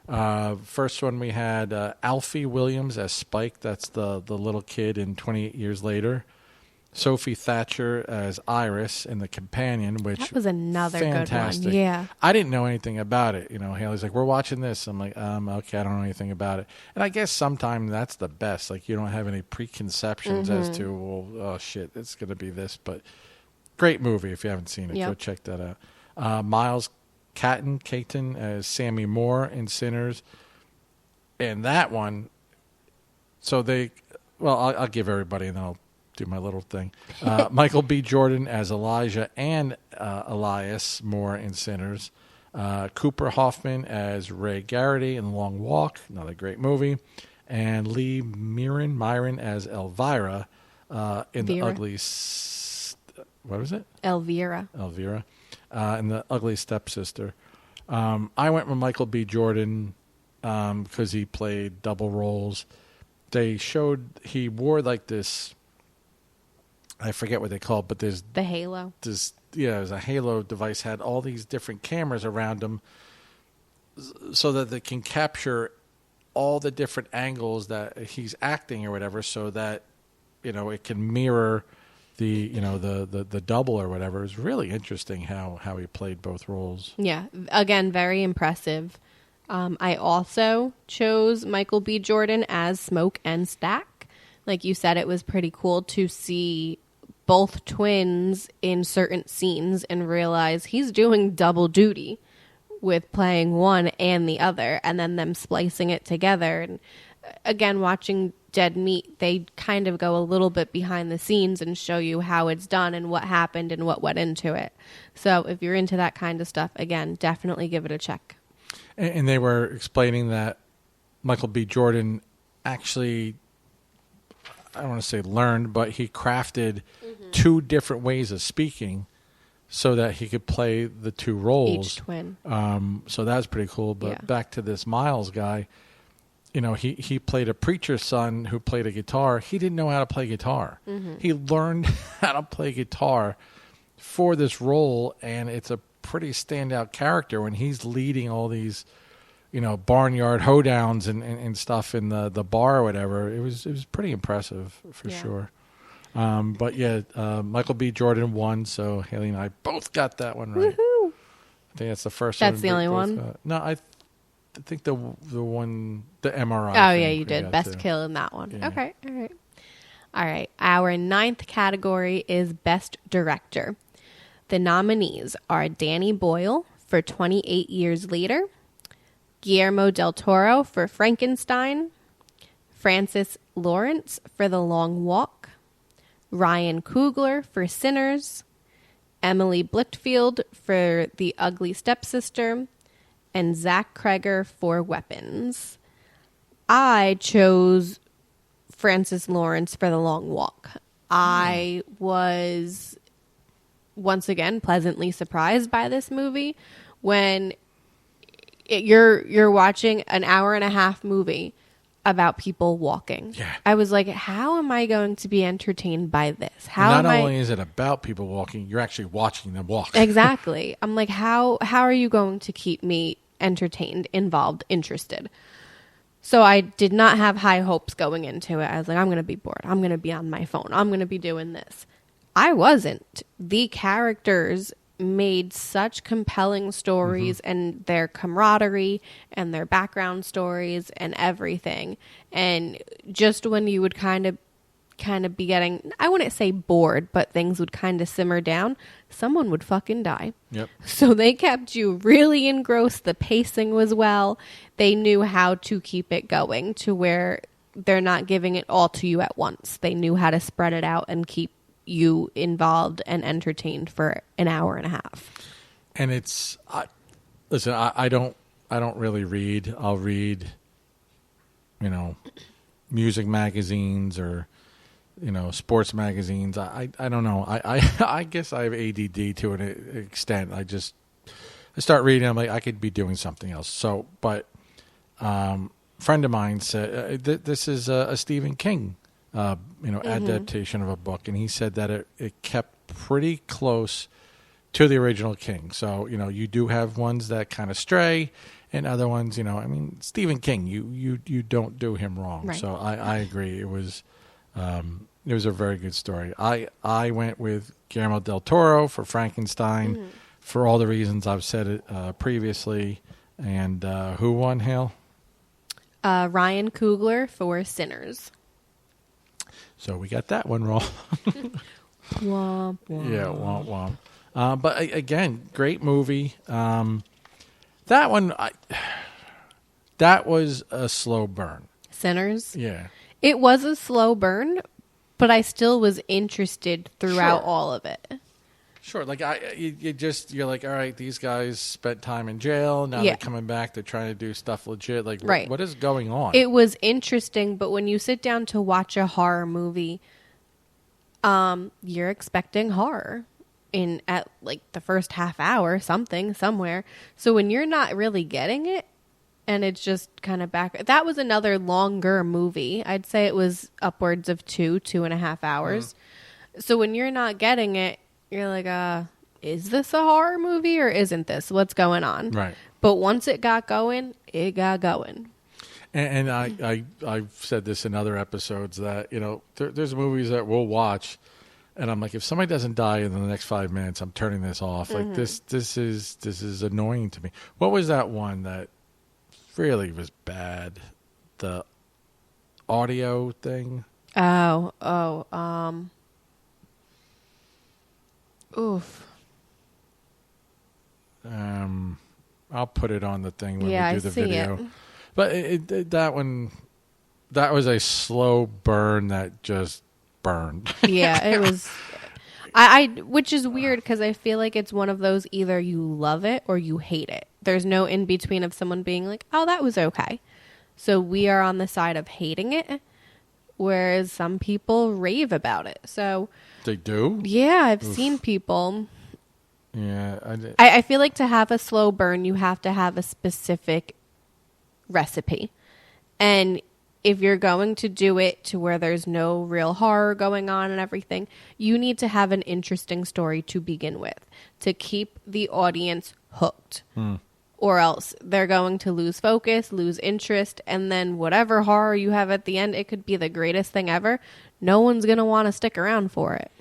First one we had Alfie Williams as Spike. That's the little kid in 28 Years Later. Sophie Thatcher as Iris in The Companion, which that was another fantastic. Good one. Yeah. I didn't know anything about it. Haley's like, we're watching this. I'm like, okay, I don't know anything about it. And I guess sometimes that's the best. Like, you don't have any preconceptions as to, well, oh shit, it's going to be this. But great movie. If you haven't seen it, go check that out. Miles Caton as Sammy Moore in Sinners. And that one, so I'll give everybody and then I'll do my little thing. Michael B. Jordan as Elijah and Elias Moore in Sinners. Cooper Hoffman as Ray Garrity in The Long Walk, another great movie. And Lee Myron as Elvira in The Ugly... what was it? Elvira. In The Ugly Stepsister. I went with Michael B. Jordan because he played double roles. they showed he wore like this. I forget what they call it, but there's The halo. this. Yeah, it was a halo device. Had all these different cameras around him, so that they can capture all the different angles that he's acting or whatever, so that it can mirror the the double or whatever. It was really interesting how he played both roles. Yeah, again, very impressive. I also chose Michael B. Jordan as Smoke and Stack. Like you said, it was pretty cool to see both twins in certain scenes and realize he's doing double duty with playing one and the other, and then them splicing it together. And again, watching Dead Meat, they kind of go a little bit behind the scenes and show you how it's done and what happened and what went into it. So if you're into that kind of stuff, again, definitely give it a check. And they were explaining that Michael B. Jordan actually, I don't want to say learned, but he crafted two different ways of speaking so that he could play the two roles. Each twin. So that was pretty cool. But Yeah. back to this Miles guy, he played a preacher's son who played a guitar. He didn't know how to play guitar. He learned how to play guitar for this role, and it's a pretty standout character when he's leading all these, barnyard hoedowns and stuff in the bar or whatever. It was pretty impressive for sure. But yeah, Michael B. Jordan won, so Haley and I both got that one right. Woohoo! I think that's the first That's one. the only one? No, I think the one, the MRI. Oh, yeah, you did. Best kill in that one. Yeah. Okay, all right. Our 9th category is Best Director. The nominees are Danny Boyle for 28 Years Later, Guillermo del Toro for Frankenstein, Francis Lawrence for The Long Walk, Ryan Coogler for Sinners, Emily Blichtfield for The Ugly Stepsister, and Zach Kreger for Weapons. I chose Francis Lawrence for The Long Walk. I was once again pleasantly surprised by this movie. When you're watching an hour and a half movie about people walking. Yeah. I was like, how am I going to be entertained by this? Not only is it about people walking, you're actually watching them walk. Exactly. I'm like, how are you going to keep me entertained, involved, interested? So I did not have high hopes going into it. I was like, I'm going to be bored. I'm going to be on my phone. I'm going to be doing this. I wasn't. The characters made such compelling stories and their camaraderie and their background stories and everything. And just when you would kind of be getting, I wouldn't say bored, but things would kind of simmer down, someone would fucking die. Yep. So they kept you really engrossed. The pacing was well. They knew how to keep it going to where they're not giving it all to you at once. They knew how to spread it out and keep you involved and entertained for an hour and a half. And it's, I don't really read. I'll read, music magazines or, sports magazines. I don't know. I guess I have ADD to an extent. I start reading. I'm like, I could be doing something else. So, but, friend of mine said, this is a Stephen King adaptation of a book, and he said that it kept pretty close to the original King. So, you do have ones that kind of stray, and other ones, Stephen King, you don't do him wrong. Right. So I agree. It was a very good story. I went with Guillermo del Toro for Frankenstein for all the reasons I've said it previously. And who won, Hale? Ryan Coogler for Sinners. So we got that one wrong. Womp, womp. Yeah, womp womp. But again, great movie. That one, that was a slow burn. Sinners? Yeah. It was a slow burn, but I still was interested throughout Sure. all of it. Sure. Like you're like, all right, these guys spent time in jail. Now Yeah. they're coming back. They're trying to do stuff legit. Like, Right. what is going on? It was interesting, but when you sit down to watch a horror movie, you're expecting horror at like the first half hour, somewhere. So when you're not really getting it, and it's just kind of back. That was another longer movie. I'd say it was upwards of 2.5 hours. So when you're not getting it, you're like, is this a horror movie or isn't this? What's going on? Right. But once it got going, it got going. And I've said this in other episodes that, you know, there's movies that we'll watch, and I'm like, if somebody doesn't die in the next 5 minutes, I'm turning this off. Like this is annoying to me. What was that one that really was bad? The audio thing. Oof. I'll put it on the thing when we do the see video. it. But that one, that was a slow burn that just burned. Yeah, it was. Which is weird because I feel like it's one of those either you love it or you hate it. There's no in between of someone being like, oh, that was okay. So we are on the side of hating it, whereas some people rave about it. So They do? yeah, I've seen people. Yeah. I feel like to have a slow burn, you have to have a specific recipe. And if you're going to do it to where there's no real horror going on and everything, you need to have an interesting story to begin with to keep the audience hooked. Or else they're going to lose focus, lose interest, and then whatever horror you have at the end, it could be the greatest thing ever. No one's going to want to stick around for it.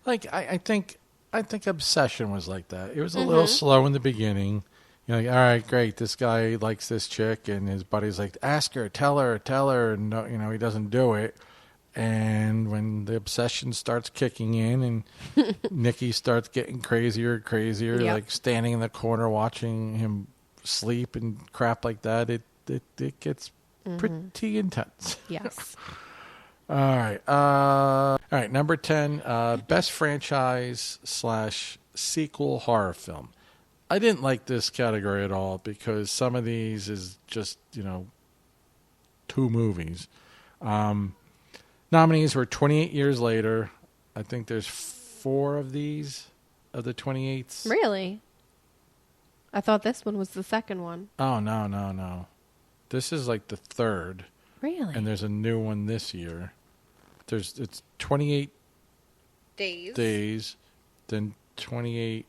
Like, I think Obsession was like that. It was a little slow in the beginning. You're like, all right, great. This guy likes this chick, and his buddy's like, ask her, tell her. And, no, you know, he doesn't do it. And when the obsession starts kicking in and Nikki starts getting crazier and crazier, Yep. like standing in the corner watching him sleep and crap like that, it gets pretty intense. Yes. All right. Number 10, best franchise / sequel horror film. I didn't like this category at all because some of these is just, you know, 2 movies. Nominees were 28 Years Later. I think there's 4 of these of the 28s. Really? I thought this one was the second one. Oh, no. This is like the 3rd. Really? And there's a new one this year. It's 28 days, then 28.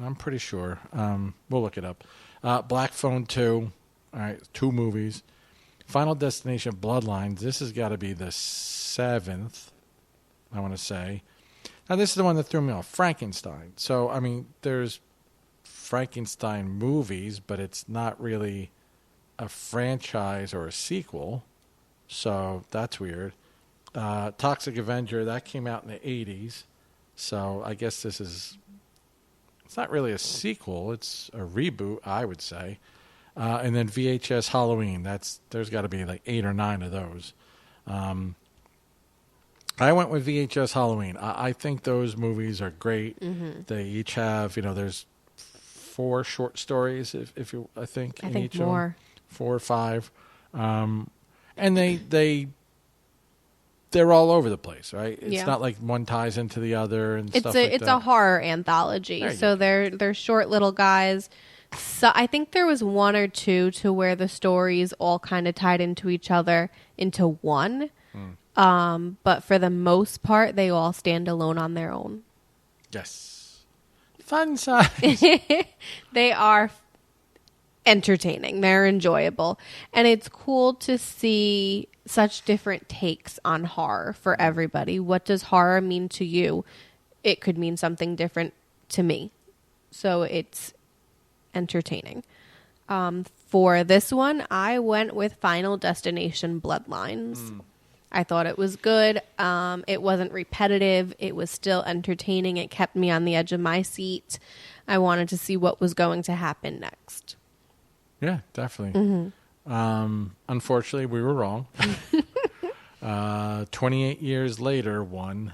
I'm pretty sure. We'll look it up. Black Phone 2. All right, 2 movies. Final Destination Bloodlines. This has got to be the 7th, I want to say. Now, this is the one that threw me off. Frankenstein. So, I mean, there's Frankenstein movies, but it's not really a franchise or a sequel. So, that's weird. Toxic Avenger, that came out in the 80s. So, I guess this is... It's not really a sequel. It's a reboot, I would say. And then VHS Halloween. There's got to be like 8 or 9 of those. I went with VHS Halloween. I think those movies are great. Mm-hmm. They each have, you know, there's 4 short stories. If you, I think in each more. of them, 4 or 5, and they're all over the place, right? It's not like one ties into the other and stuff like that. It's a horror anthology. So they're short little guys. So I think there was 1 or 2 to where the stories all kind of tied into each other into one. But for the most part, they all stand alone on their own. Yes. Fun size. They are entertaining. They're enjoyable. And it's cool to see such different takes on horror for everybody. What does horror mean to you? It could mean something different to me. So it's entertaining. For this one, I went with Final Destination Bloodlines. I thought it was good. It wasn't repetitive. It was still entertaining. It kept me on the edge of my seat. I wanted to see what was going to happen next. Yeah, definitely. Unfortunately, we were wrong. 28 years later won.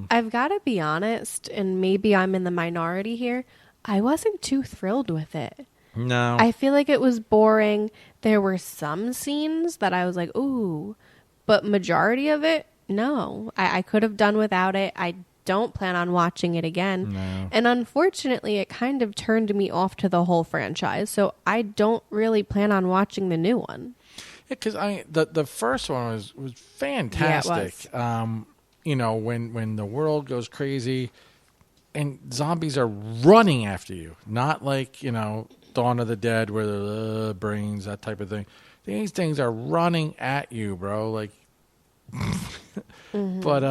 I've got to be honest, and maybe I'm in the minority here. I wasn't too thrilled with it. No. I feel like it was boring. There were some scenes that I was like, ooh. But majority of it, no. I could have done without it. I don't plan on watching it again. No. And unfortunately, it kind of turned me off to the whole franchise. So I don't really plan on watching the new one. Yeah, because the first one was fantastic. Yeah, it was. You know, when the world goes crazy and zombies are running after you, not like, you know, Dawn of the Dead where the brains, that type of thing. These things are running at you, bro. Like, but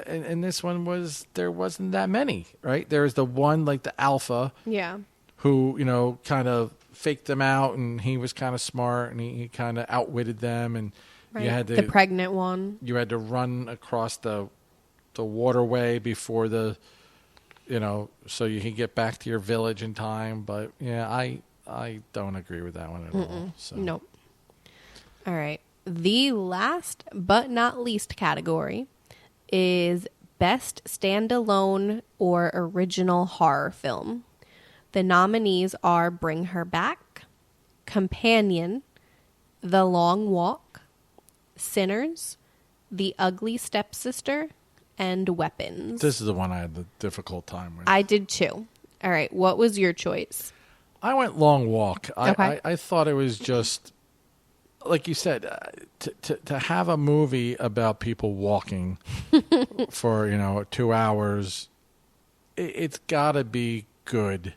and this one there wasn't that many, right? There was the one, like the alpha, Yeah. who, you know, kind of faked them out, and he was kind of smart, and he kind of outwitted them, and Right. you had to The pregnant one. you had to run across the waterway before the, you know, so you can get back to your village in time. But yeah, I don't agree with that one at all. So. Nope. All right. The last but not least category is Best Standalone or Original Horror Film. The nominees are Bring Her Back, Companion, The Long Walk, Sinners, The Ugly Stepsister, and Weapons. This is the one I had the difficult time with. I did too. All right. What was your choice? I went Long Walk. Okay. I thought it was just, like you said, to have a movie about people walking for, you know, 2 hours, it's got to be good.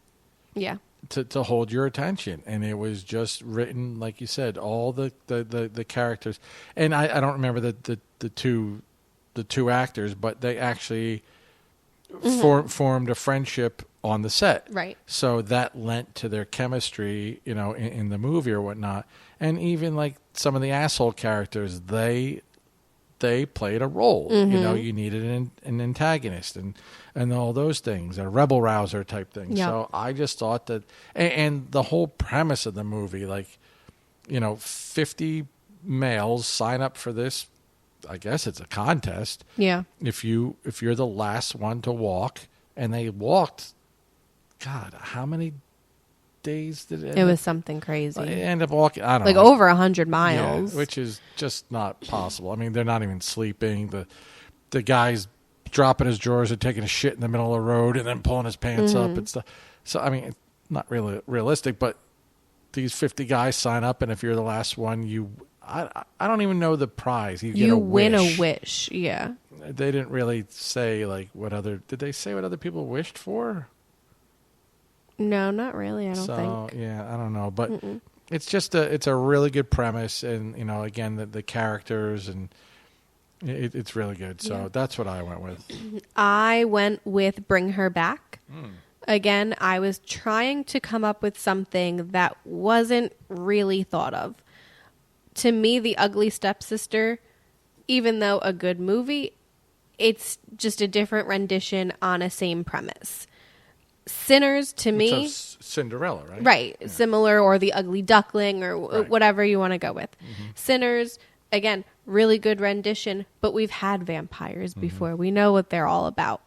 Yeah. To hold your attention, and it was just written, like you said, all the characters, and I don't remember the two actors, but they actually formed a friendship on the set, Right. So that lent to their chemistry, you know, in the movie or whatnot, and even like some of the asshole characters, they played a role. You know, you needed an antagonist and all those things, a rebel rouser type thing. Yep. So I just thought that, and the whole premise of the movie, like, you know, 50 males sign up for this. I guess it's a contest. Yeah. If you're the last one to walk, and they walked, God, how many days did it? It was something crazy. They end up walking. I don't Like know. over 100 miles. Yeah, which is just not possible. I mean, they're not even sleeping. The guy's dropping his drawers and taking a shit in the middle of the road and then pulling his pants up and stuff. So, I mean, it's not really realistic, but these 50 guys sign up, and if you're the last one, I don't even know the prize. You get a win wish. a wish. Yeah. They didn't really say, like, did they say what other people wished for? No, not really. I don't think. Yeah, I don't know, but it's just it's a really good premise, and, you know, again, the characters, and it's really good. So that's what I went with. I went with Bring Her Back. Again, I was trying to come up with something that wasn't really thought of. To me, The Ugly Stepsister, even though a good movie, it's just a different rendition on a same premise. Sinners, to me, So Cinderella, right? right, Yeah. similar, or The Ugly Duckling, or Right. whatever you want to go with. Sinners, again, really good rendition, but we've had vampires before. We know what they're all about.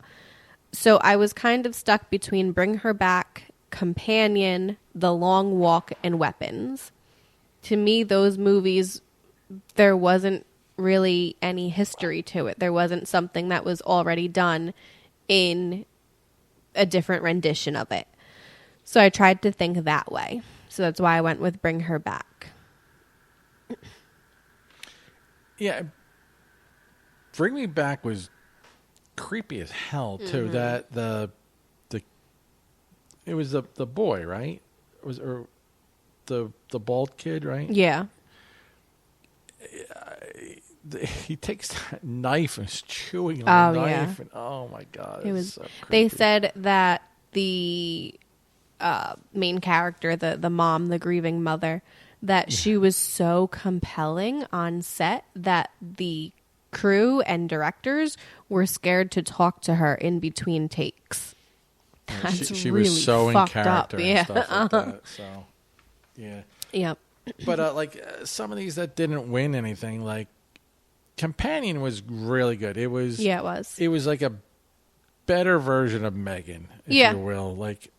So I was kind of stuck between Bring Her Back, Companion, The Long Walk, and Weapons. To me, those movies, there wasn't really any history to it. There wasn't something that was already done in a different rendition of it. So I tried to think that way. So that's why I went with Bring Her Back. Yeah. Bring Me Back was creepy as hell too. That it was the boy, right? Or the bald kid, right? Yeah. He takes that knife and is chewing on the yeah. knife, and oh my god, It was. so They creepy. said that the main character, the mom, the grieving mother, that she was so compelling on set that the crew and directors were scared to talk to her in between takes. That's she really was so in fucked character up. and Yeah. stuff like that. So yeah, Yep. but some of these that didn't win anything, like Companion was really good. It was Yeah, it was. It was like a better version of Megan, if Yeah. you will. Like,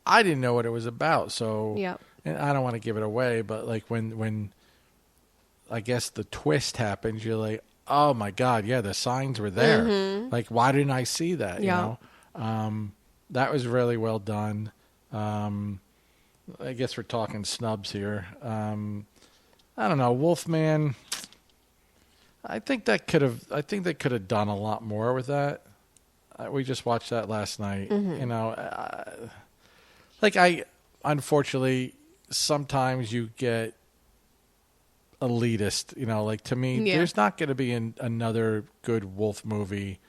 I didn't know what it was about, so Yep. and I don't want to give it away, but like when I guess the twist happens, you're like, oh my God, yeah, the signs were there. Like, why didn't I see that? Yeah. You know, that was really well done. I guess we're talking snubs here. I don't know, Wolfman. I think they could have done a lot more with that. We just watched that last night. You know, unfortunately, sometimes you get elitist. You know, like to me, there's not going to be another good wolf movie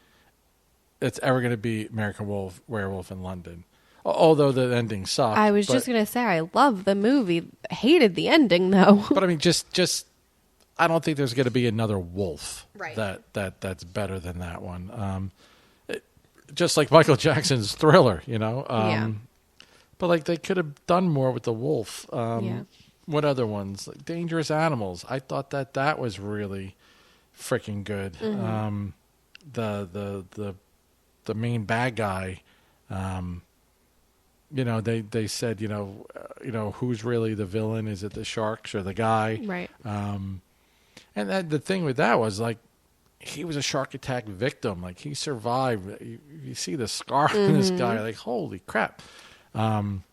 that's ever going to be American Werewolf in London. Although the ending sucked. I was just going to say, I love the movie. Hated the ending, though. But I mean, just I don't think there's going to be another wolf that's better than that one. Just like Michael Jackson's Thriller, you know. But like they could have done more with the wolf. What other ones? Like Dangerous Animals. I thought that was really freaking good. The main bad guy. You know, they said, you know, who's really the villain? Is it the sharks or the guy? Right. And the thing with that was, like, he was a shark attack victim. Like, he survived. You see the scar on this guy. Like, holy crap. Then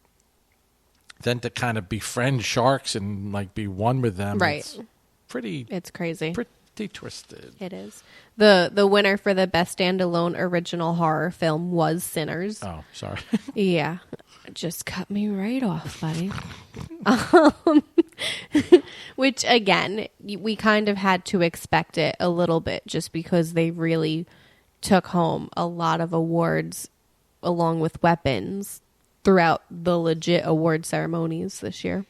to kind of befriend sharks and, like, be one with them. Right. It's crazy. Pretty twisted. It is. The winner for the best standalone original horror film was Sinners. Oh, sorry. Yeah. Just cut me right off, buddy. Which, again, we kind of had to expect it a little bit just because they really took home a lot of awards along with weapons throughout the legit award ceremonies this year.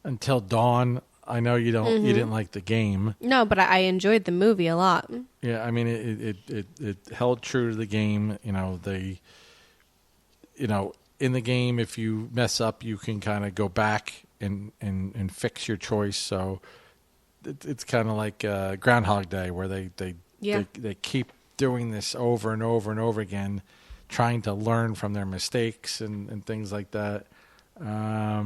Until Dawn. I know you didn't like the game. No, but I enjoyed the movie a lot. Yeah, I mean it held true to the game. You know, in the game, if you mess up, you can kind of go back and fix your choice. So it's kind of like Groundhog Day, where they keep doing this over and over and over again, trying to learn from their mistakes and things like that. I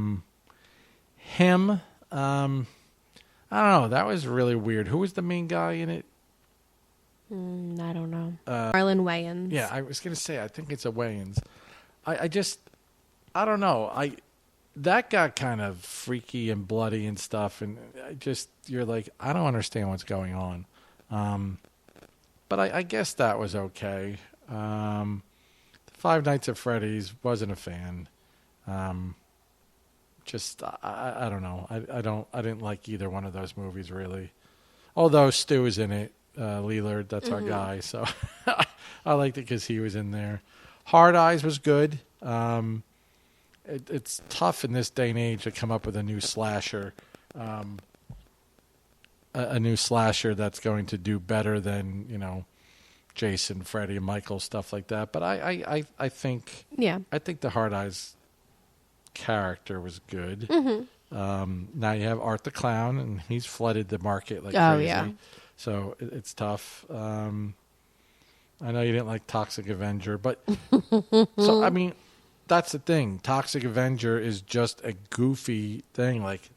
don't know. That was really weird. Who was the main guy in it? I don't know. Marlon Wayans. Yeah, I was going to say, I think it's a Wayans. I don't know. That got kind of freaky and bloody and stuff. And you're like, I don't understand what's going on. But I guess that was okay. Five Nights at Freddy's, wasn't a fan. I don't know. I didn't like either one of those movies really. Although Stu is in it, Leelard, that's our guy. So I liked it because he was in there. Hard Eyes was good. It's tough in this day and age to come up with a new slasher. A new slasher that's going to do better than, you know, Jason, Freddy, Michael, stuff like that. But I think the Hard Eyes character was good. Now you have Art the Clown, and he's flooded the market like crazy. Yeah. So it's tough. I know you didn't like Toxic Avenger, but so I mean, that's the thing. Toxic Avenger is just a goofy thing. Like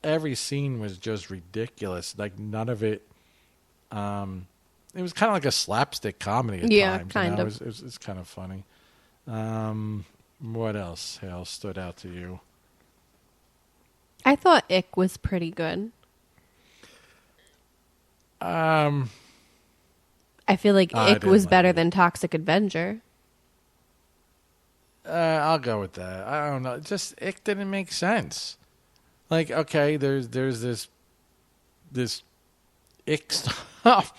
every scene was just ridiculous. Like none of it. It was kind of like a slapstick comedy at times. Kind of. It's kind of funny. What else, Hale, stood out to you? I thought Ick was pretty good. I feel like Ick was better than Toxic Avenger. I'll go with that. I don't know. Just Ick didn't make sense. Like, okay, there's this Ick stuff.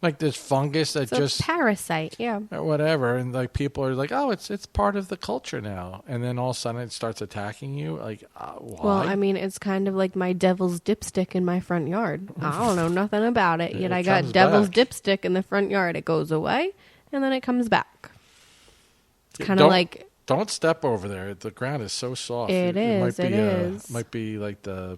Like this fungus that just parasite, or whatever, and like people are like, oh, it's part of the culture now, and then all of a sudden it starts attacking you. Like, why? Well, I mean, it's kind of like my devil's dipstick in my front yard. I don't know nothing about it, yet I got devil's dipstick in the front yard. It goes away, and then it comes back. It's kind of like don't step over there. The ground is so soft. It might be like the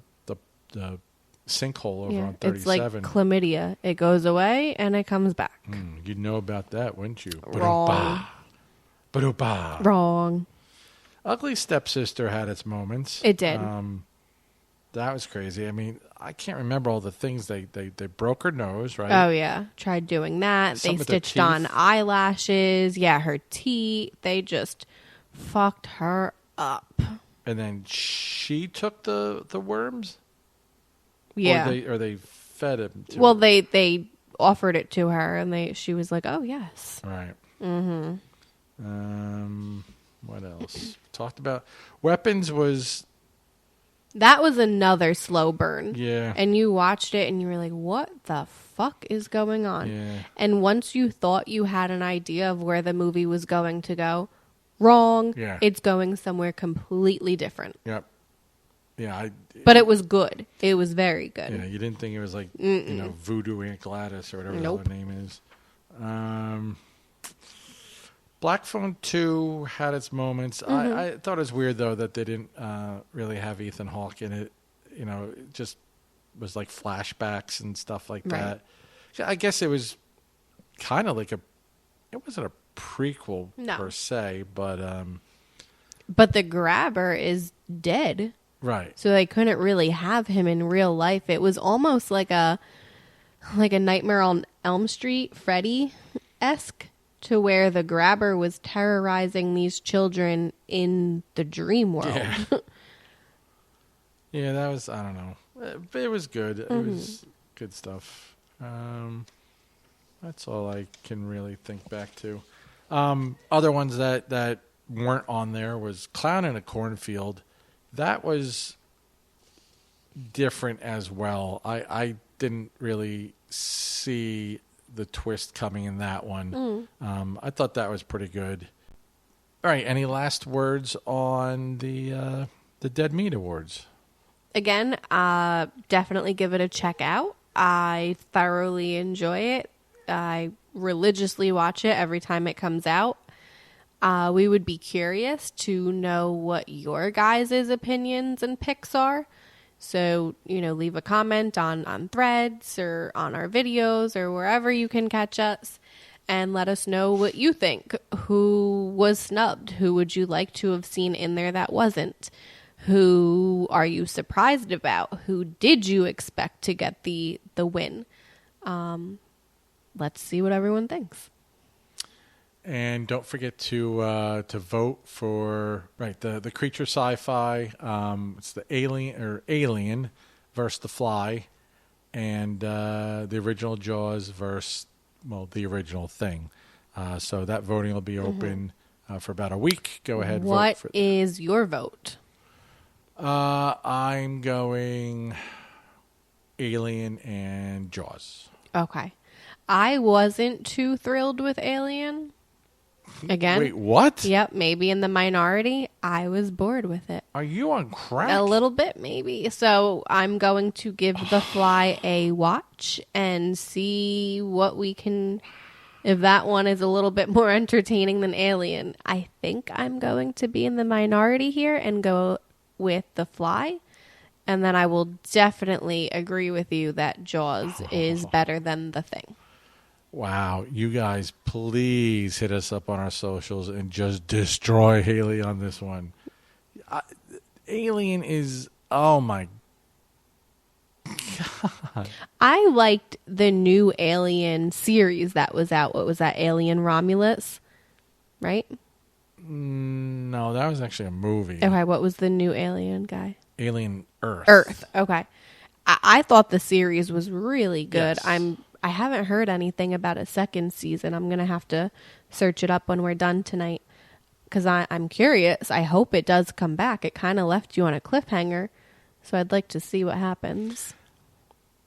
sinkhole over on 37. It's like chlamydia. It goes away and it comes back. You'd know about that, wouldn't you? Wrong. Ba-do-ba. Wrong. Ugly Stepsister had its moments. It did. That was crazy. I mean, I can't remember all the things they broke her nose, right? Oh, yeah. Tried doing that. Some They with their stitched on teeth. eyelashes. Yeah, her teeth. They just fucked her up. And then she took the worms? Yeah. Or they fed him to Well, her? they offered it to her, and she was like, "Oh yes." Right. Mm-hmm. What else? Talked about weapons was... That was another slow burn. Yeah. And you watched it, and you were like, "What the fuck is going on?" Yeah. And once you thought you had an idea of where the movie was going to go, wrong. Yeah. It's going somewhere completely different. Yep. Yeah. But it was good. It was very good. Yeah, you didn't think it was like, Voodoo Aunt Gladys or whatever Nope. the name is. Black Phone 2 had its moments. I thought it was weird, though, that they didn't really have Ethan Hawke in it. You know, it just was like flashbacks and stuff like Right. that. I guess it was kind of like it wasn't a prequel No. per se, but But the grabber is dead. right. So they couldn't really have him in real life. It was almost like a Nightmare on Elm Street, Freddy-esque, to where the grabber was terrorizing these children in the dream world. Yeah. Yeah, that was, I don't know. It was good. It was good stuff. That's all I can really think back to. Other ones that weren't on there was Clown in a Cornfield. That was different as well. I didn't really see the twist coming in that one. I thought that was pretty good. All right, any last words on the Dead Meat Awards? Again, definitely give it a check out. I thoroughly enjoy it. I religiously watch it every time it comes out. We would be curious to know what your guys' opinions and picks are. So, leave a comment on Threads or on our videos or wherever you can catch us and let us know what you think. Who was snubbed? Who would you like to have seen in there that wasn't? Who are you surprised about? Who did you expect to get the win? Let's see what everyone thinks. And don't forget to vote for the creature sci-fi. It's the Alien versus the Fly, and the original Jaws versus the original Thing. So that voting will be open for about a week. Go ahead. What vote for is your vote? I'm going Alien and Jaws. Okay. I wasn't too thrilled with Alien. Again. Wait, what? Yep, maybe in the minority. I was bored with it. Are you on crack? A little bit, maybe. So I'm going to give The Fly a watch and see what we can... If that one is a little bit more entertaining than Alien. I think I'm going to be in the minority here and go with The Fly. And then I will definitely agree with you that Jaws is better than The Thing. Wow. You guys, please hit us up on our socials and just destroy Haley on this one. Alien is... Oh, my God. I liked the new Alien series that was out. What was that? Alien Romulus? Right? No, that was actually a movie. Okay, what was the new Alien guy? Alien Earth. Earth. Okay. I thought the series was really good. Yes. I haven't heard anything about a second season. I'm going to have to search it up when we're done tonight because I'm curious. I hope it does come back. It kind of left you on a cliffhanger, so I'd like to see what happens.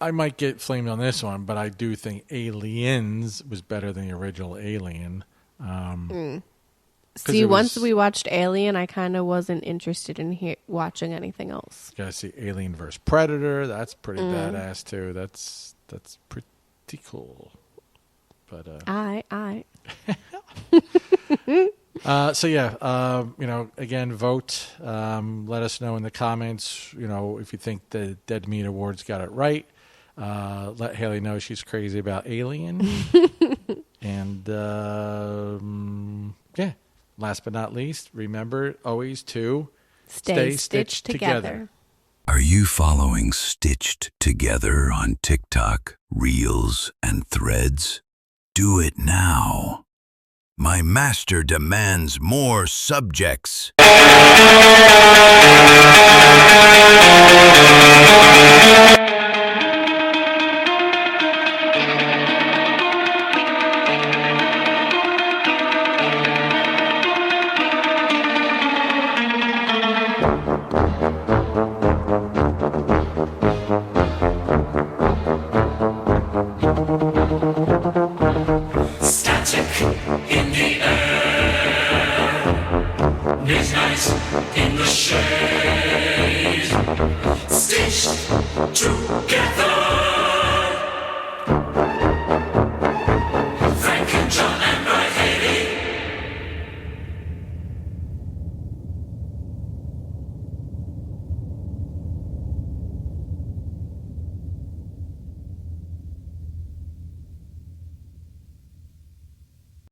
I might get flamed on this one, but I do think Aliens was better than the original Alien. See, once we watched Alien, I kind of wasn't interested in watching anything else. You gotta see Alien vs. Predator. That's pretty badass too. That's pretty cool. But I. so yeah, again, vote. Let us know in the comments. If you think the Dead Meat Awards got it right. Let Haley know she's crazy about Alien. And yeah. Last but not least, remember always to Stay stitched together. Are you following Stitched Together on TikTok, Reels, and Threads? Do it now. My master demands more subjects. Static in the air, midnight in the shade, stitched together.